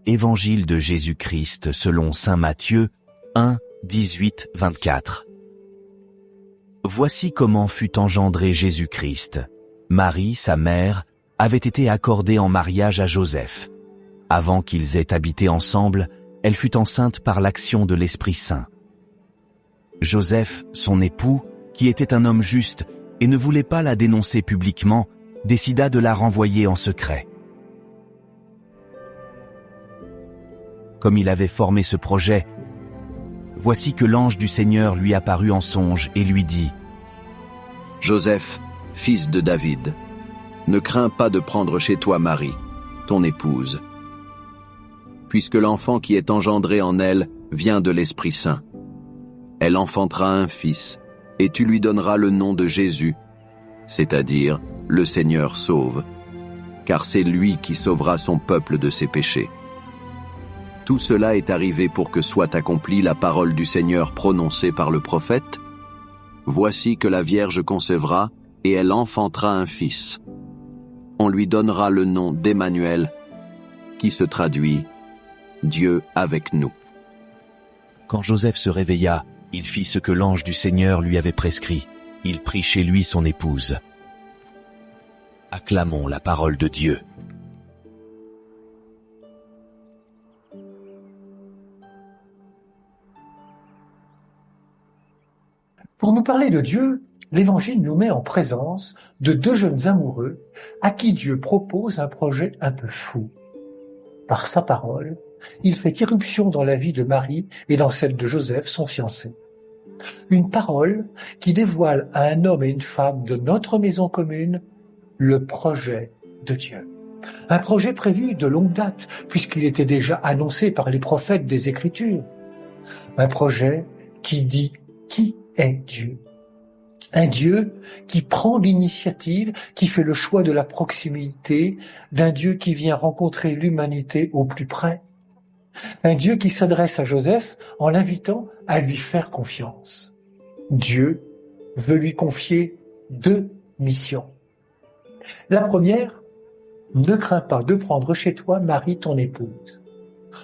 Évangile de Jésus-Christ selon saint Matthieu 1, 18, 24. Voici comment fut engendré Jésus-Christ. Marie, sa mère, avait été accordée en mariage à Joseph. Avant qu'ils aient habité ensemble, elle fut enceinte par l'action de l'Esprit Saint. Joseph, son époux, qui était un homme juste et ne voulait pas la dénoncer publiquement, décida de la renvoyer en secret. Comme il avait formé ce projet, voici que l'ange du Seigneur lui apparut en songe et lui dit : « Joseph, fils de David, ne crains pas de prendre chez toi Marie, ton épouse, puisque l'enfant qui est engendré en elle vient de l'Esprit Saint. Elle enfantera un fils, et tu lui donneras le nom de Jésus, c'est-à-dire le Seigneur sauve, car c'est lui qui sauvera son peuple de ses péchés. Tout cela est arrivé pour que soit accomplie la parole du Seigneur prononcée par le prophète. Voici que la Vierge concevra, et elle enfantera un fils. On lui donnera le nom d'Emmanuel, qui se traduit « Dieu avec nous ». Quand Joseph se réveilla, il fit ce que l'ange du Seigneur lui avait prescrit. Il prit chez lui son épouse. Acclamons la parole de Dieu. Pour nous parler de Dieu, l'Évangile nous met en présence de deux jeunes amoureux à qui Dieu propose un projet un peu fou. Par sa parole, il fait irruption dans la vie de Marie et dans celle de Joseph, son fiancé. Une parole qui dévoile à un homme et une femme de notre maison commune le projet de Dieu. Un projet prévu de longue date, puisqu'il était déjà annoncé par les prophètes des Écritures. Un projet qui dit qui est Dieu. Un Dieu qui prend l'initiative, qui fait le choix de la proximité, d'un Dieu qui vient rencontrer l'humanité au plus près. Un Dieu qui s'adresse à Joseph en l'invitant à lui faire confiance. Dieu veut lui confier deux missions. La première, ne crains pas de prendre chez toi Marie, ton épouse.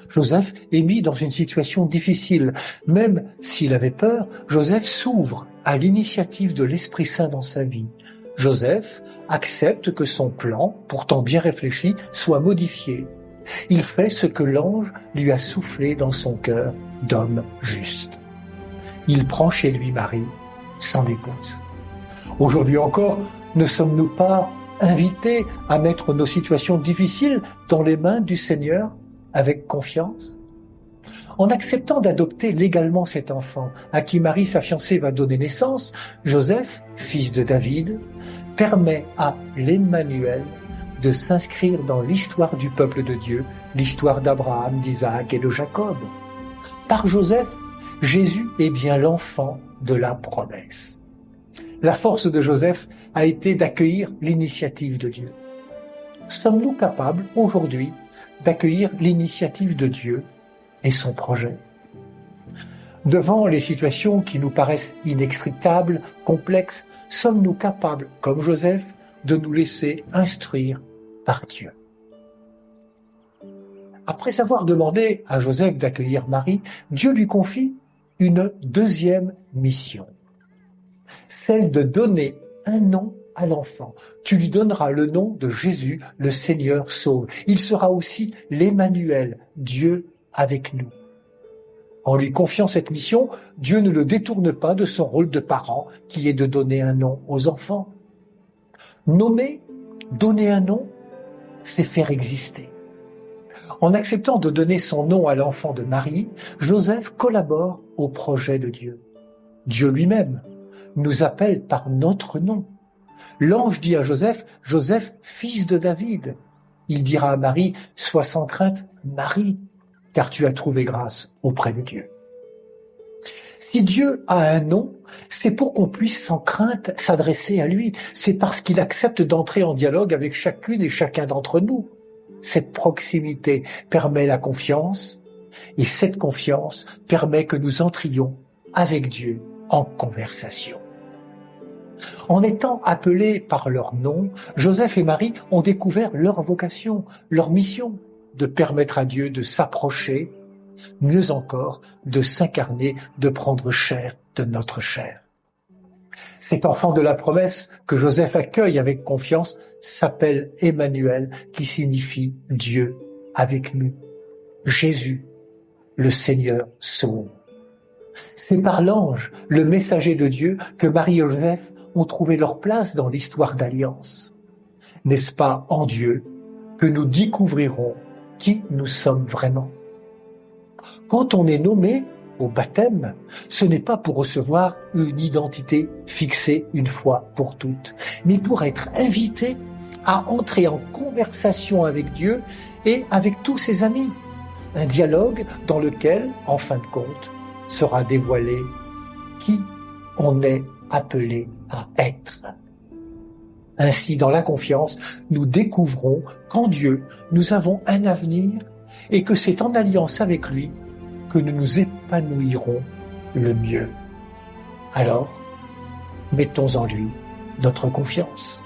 Joseph est mis dans une situation difficile. Même s'il avait peur, Joseph s'ouvre à l'initiative de l'Esprit Saint dans sa vie. Joseph accepte que son plan, pourtant bien réfléchi, soit modifié. Il fait ce que l'ange lui a soufflé dans son cœur d'homme juste. Il prend chez lui Marie, son épouse. Aujourd'hui encore, ne sommes-nous pas invités à mettre nos situations difficiles dans les mains du Seigneur avec confiance? En acceptant d'adopter légalement cet enfant à qui Marie, sa fiancée, va donner naissance, Joseph, fils de David, permet à l'Emmanuel de s'inscrire dans l'histoire du peuple de Dieu, l'histoire d'Abraham, d'Isaac et de Jacob. Par Joseph, Jésus est bien l'enfant de la promesse. La force de Joseph a été d'accueillir l'initiative de Dieu. Sommes-nous capables, aujourd'hui, d'accueillir l'initiative de Dieu et son projet? Devant les situations qui nous paraissent inextricables, complexes, sommes-nous capables, comme Joseph, de nous laisser instruire par Dieu? Après avoir demandé à Joseph d'accueillir Marie, Dieu lui confie une deuxième mission, celle de donner un nom à l'enfant. Tu lui donneras le nom de Jésus, le Seigneur sauve. Il sera aussi l'Emmanuel, Dieu avec nous. En lui confiant cette mission, Dieu ne le détourne pas de son rôle de parent, qui est de donner un nom aux enfants. Nommer, donner un nom, c'est faire exister. En acceptant de donner son nom à l'enfant de Marie, Joseph collabore au projet de Dieu. Dieu lui-même nous appelle par notre nom. L'ange dit à Joseph, « Joseph, fils de David ». Il dira à Marie, « Sois sans crainte, Marie, car tu as trouvé grâce auprès de Dieu ». Si Dieu a un nom, c'est pour qu'on puisse sans crainte s'adresser à lui. C'est parce qu'il accepte d'entrer en dialogue avec chacune et chacun d'entre nous. Cette proximité permet la confiance, et cette confiance permet que nous entrions avec Dieu en conversation. En étant appelés par leur nom, Joseph et Marie ont découvert leur vocation, leur mission de permettre à Dieu de s'approcher, mieux encore, de s'incarner, de prendre chair de notre chair. Cet enfant de la promesse que Joseph accueille avec confiance s'appelle Emmanuel, qui signifie Dieu avec nous. Jésus, le Seigneur sauve. C'est par l'ange, le messager de Dieu, que Marie et Joseph ont trouvé leur place dans l'histoire d'alliance. N'est-ce pas en Dieu que nous découvrirons qui nous sommes vraiment? Quand on est nommé au baptême, ce n'est pas pour recevoir une identité fixée une fois pour toutes, mais pour être invité à entrer en conversation avec Dieu et avec tous ses amis. Un dialogue dans lequel, en fin de compte, sera dévoilé qui on est appelé à être. Ainsi, dans la confiance, nous découvrons qu'en Dieu, nous avons un avenir et que c'est en alliance avec lui que nous nous épanouirons le mieux. Alors, mettons en lui notre confiance.